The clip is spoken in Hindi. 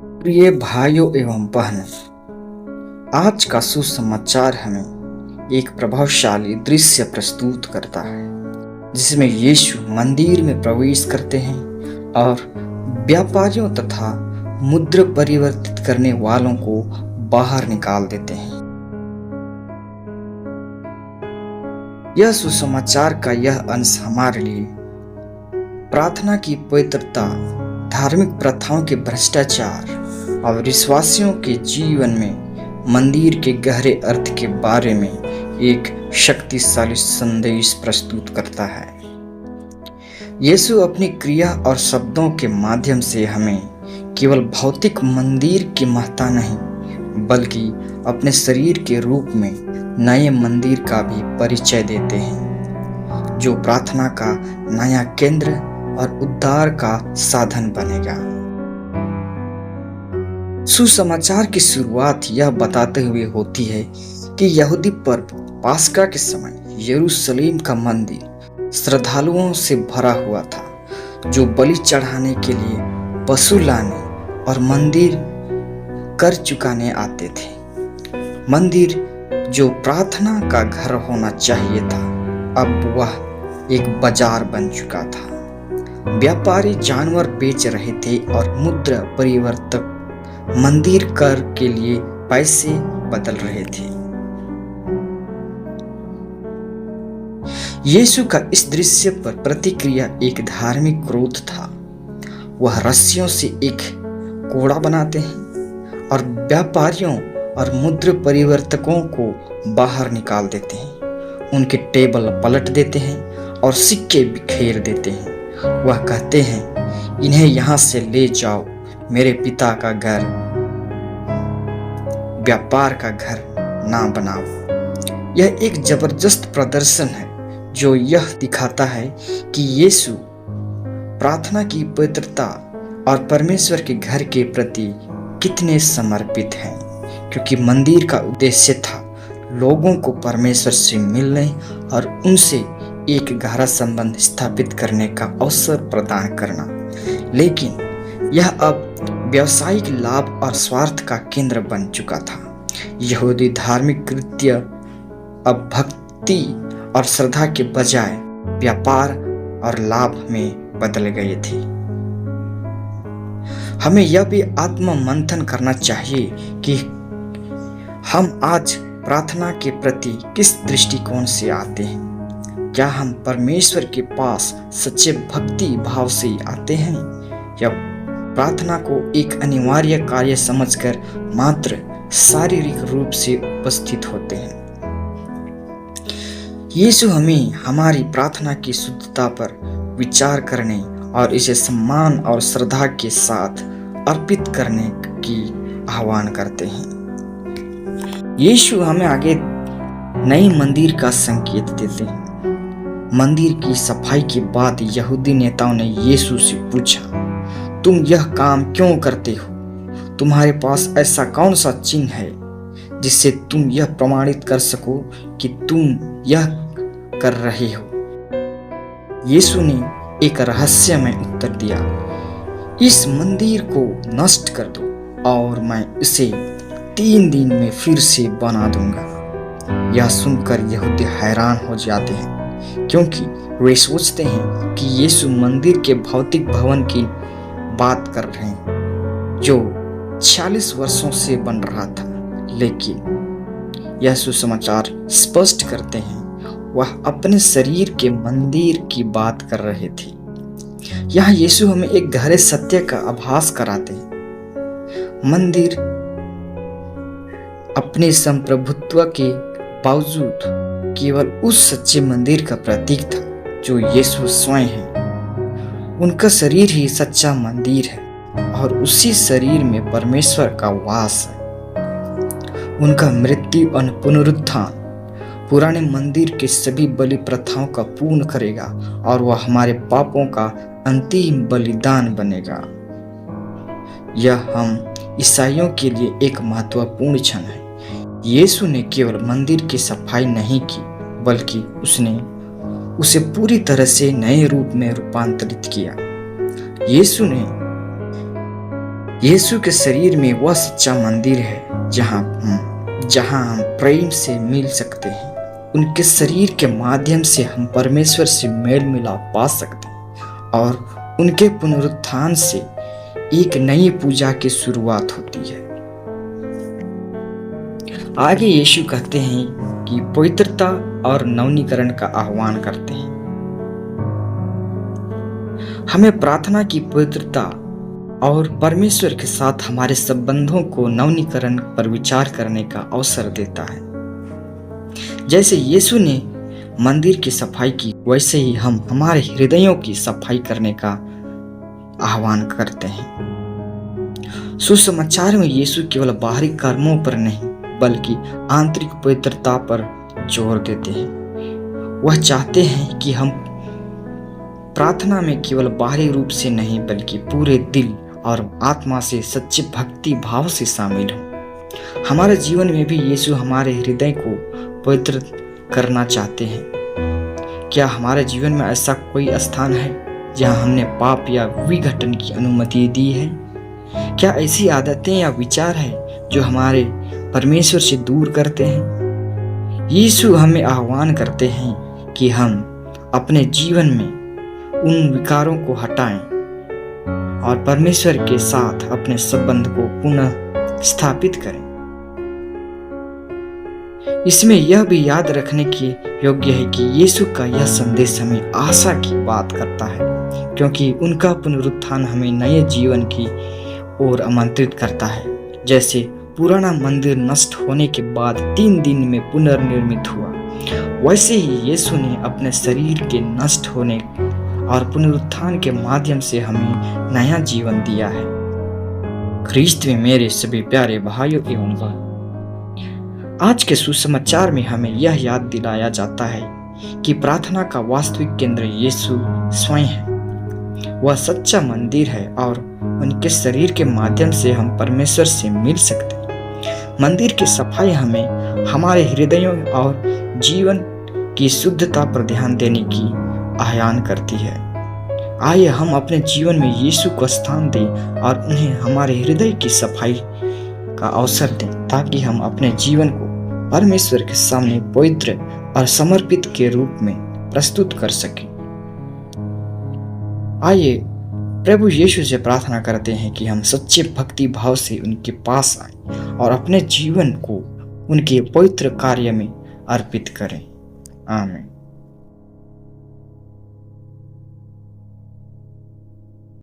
प्रिय भाइयों एवं बहनों, आज का सुसमाचार हमें एक प्रभावशाली दृश्य प्रस्तुत करता है जिसमें यीशु मंदिर में प्रवेश करते हैं और व्यापारियों तथा मुद्रा परिवर्तित करने वालों को बाहर निकाल देते हैं। यह सुसमाचार का यह अंश हमारे लिए प्रार्थना की पवित्रता, धार्मिक प्रथाओं के भ्रष्टाचार और विश्वासियों के जीवन में मंदिर के गहरे अर्थ के बारे में एक शक्तिशाली संदेश प्रस्तुत करता है। यीशु अपनी क्रिया और शब्दों के माध्यम से हमें केवल भौतिक मंदिर की महत्ता नहीं बल्कि अपने शरीर के रूप में नए मंदिर का भी परिचय देते हैं, जो प्रार्थना का नया केंद्र और उद्धार का साधन बनेगा। सुसमाचार की शुरुआत यह बताते हुए होती है कि यहूदी पर्व पास्का के समय यरूशलेम का मंदिर श्रद्धालुओं से भरा हुआ था, जो बलि चढ़ाने के लिए पशु लाने और मंदिर कर चुकाने आते थे। मंदिर जो प्रार्थना का घर होना चाहिए था, अब वह एक बाजार बन चुका था। व्यापारी जानवर बेच रहे थे और मुद्रा परिवर्तक मंदिर कर के लिए पैसे बदल रहे थे। यीशु का इस दृश्य पर प्रतिक्रिया एक धार्मिक क्रोध था। वह रस्सियों से एक कोड़ा बनाते हैं और व्यापारियों और मुद्रा परिवर्तकों को बाहर निकाल देते हैं। उनके टेबल पलट देते हैं और सिक्के बिखेर देते हैं। वह कहते हैं, इन्हें यहां से ले जाओ, मेरे पिता का घर व्यापार का घर ना बनाओ। यह एक जबरदस्त प्रदर्शन है जो यह दिखाता है कि यीशु प्रार्थना की पवित्रता और परमेश्वर के घर के प्रति कितने समर्पित हैं, क्योंकि मंदिर का उद्देश्य था लोगों को परमेश्वर से मिलने और उनसे एक गहरा संबंध स्थापित करने का अवसर प्रदान करना। लेकिन यह अब व्यावसायिक लाभ और स्वार्थ का केंद्र बन चुका था। यहूदी धार्मिक कृत्य अब भक्ति और श्रद्धा के बजाय व्यापार और लाभ में बदल गए थे। हमें यह भी आत्म मंथन करना चाहिए कि हम आज प्रार्थना के प्रति किस दृष्टिकोण से आते हैं। क्या हम परमेश्वर के पास सच्चे भक्ति भाव से आते हैं या प्रार्थना को एक अनिवार्य कार्य समझकर मात्र शारीरिक रूप से उपस्थित होते हैं। यीशु हमें हमारी प्रार्थना की शुद्धता पर विचार करने और इसे सम्मान और श्रद्धा के साथ अर्पित करने की आह्वान करते हैं। यीशु हमें आगे नई मंदिर का संकेत देते हैं। मंदिर की सफाई के बाद यहूदी नेताओं ने यीशु से पूछा, तुम यह काम क्यों करते हो? तुम्हारे पास ऐसा कौन सा चिन्ह है जिससे तुम यह प्रमाणित कर सको कि तुम यह कर रहे हो? यीशु ने एक रहस्यमय उत्तर दिया, इस मंदिर को नष्ट कर दो और मैं इसे 3 दिन में फिर से बना दूंगा। यह सुनकर यहूदी हैरान हो जाते हैं, क्योंकि वे सोचते हैं कि यीशु मंदिर के भौतिक भवन की बात कर रहे हैं जो 46 वर्षों से बन रहा था। लेकिन यह सुसमाचार स्पष्ट करते हैं वह अपने शरीर के मंदिर की बात कर रहे थे। यहाँ यीशु हमें एक गहरे सत्य का आभास कराते हैं। मंदिर अपने संप्रभुत्व के बावजूद केवल उस सच्चे मंदिर का प्रतीक था जो यीशु स्वयं है। उनका शरीर ही सच्चा मंदिर है और उसी शरीर में परमेश्वर का वास है। उनका मृत्यु और पुनरुत्थान पुराने मंदिर के सभी बलि प्रथाओं का पूर्ण करेगा और वह हमारे पापों का अंतिम बलिदान बनेगा। यह हम ईसाइयों के लिए एक महत्वपूर्ण क्षण है। यीशु ने केवल मंदिर की सफाई नहीं की बल्कि उसने उसे पूरी तरह से नए रूप में रूपांतरित किया। यीशु ने यीशु के शरीर में वह सच्चा मंदिर है जहां हम प्रेम से मिल सकते हैं। उनके शरीर के माध्यम से हम परमेश्वर से मेल मिलाप पा सकते हैं और उनके पुनरुत्थान से एक नई पूजा की शुरुआत होती है। आगे यीशु कहते हैं कि पवित्रता और नवीनीकरण का आह्वान करते हैं। हमें प्रार्थना की पवित्रता और परमेश्वर के साथ हमारे संबंधों को नवीनीकरण पर विचार करने का अवसर देता है। जैसे यीशु ने मंदिर की सफाई की, वैसे ही हम हमारे हृदयों की सफाई करने का आह्वान करते हैं। सुसमाचार में यीशु केवल बाहरी कर्मों पर नहीं बल्कि आंतरिक पवित्रता पर जोर देते हैं। वह चाहते हैं कि हम प्रार्थना में केवल बाहरी रूप से नहीं बल्कि पूरे दिल और आत्मा से सच्चे भक्ति भाव से शामिल हों। हमारे जीवन में भी यीशु हमारे हृदय को पवित्र करना चाहते हैं। क्या हमारे जीवन में ऐसा कोई स्थान है जहां हमने पाप या विघटन की अनुमति दी है? क्या ऐसी आदतें या विचार है जो हमारे परमेश्वर से दूर करते हैं? यीशु हमें आह्वान करते हैं कि हम अपने जीवन में उन विकारों को हटाएं और परमेश्वर के साथ अपने संबंध को पुनः स्थापित करें। इसमें यह भी याद रखने की योग्य है कि यीशु का यह संदेश हमें आशा की बात करता है, क्योंकि उनका पुनरुत्थान हमें नए जीवन की ओर आमंत्रित करता है। जैसे पुराना मंदिर नष्ट होने के बाद 3 दिन में पुनर्निर्मित हुआ, वैसे ही यीशु ने अपने शरीर के नष्ट होने और पुनरुत्थान के माध्यम से हमें नया जीवन दिया है। ख्रीस्त में मेरे सभी प्यारे भाइयों एवं बहनों, आज के सुसमाचार में हमें यह याद दिलाया जाता है कि प्रार्थना का वास्तविक केंद्र यीशु स्वयं है। वह सच्चा मंदिर है और उनके शरीर के माध्यम से हम परमेश्वर से मिल सकते हैं। मंदिर की सफाई हमें हमारे हृदयों और जीवन की शुद्धता पर ध्यान देने की आह्वान करती है। आइए हम अपने जीवन में यीशु को स्थान दें और उन्हें हमारे हृदय की सफाई का अवसर दें, ताकि हम अपने जीवन को परमेश्वर के सामने पवित्र और समर्पित के रूप में प्रस्तुत कर सकें। आइए प्रभु यीशु से प्रार्थना करते हैं कि हम सच्चे भक्ति भाव से उनके पास आएं और अपने जीवन को उनके पवित्र कार्य में अर्पित करें। आमीन।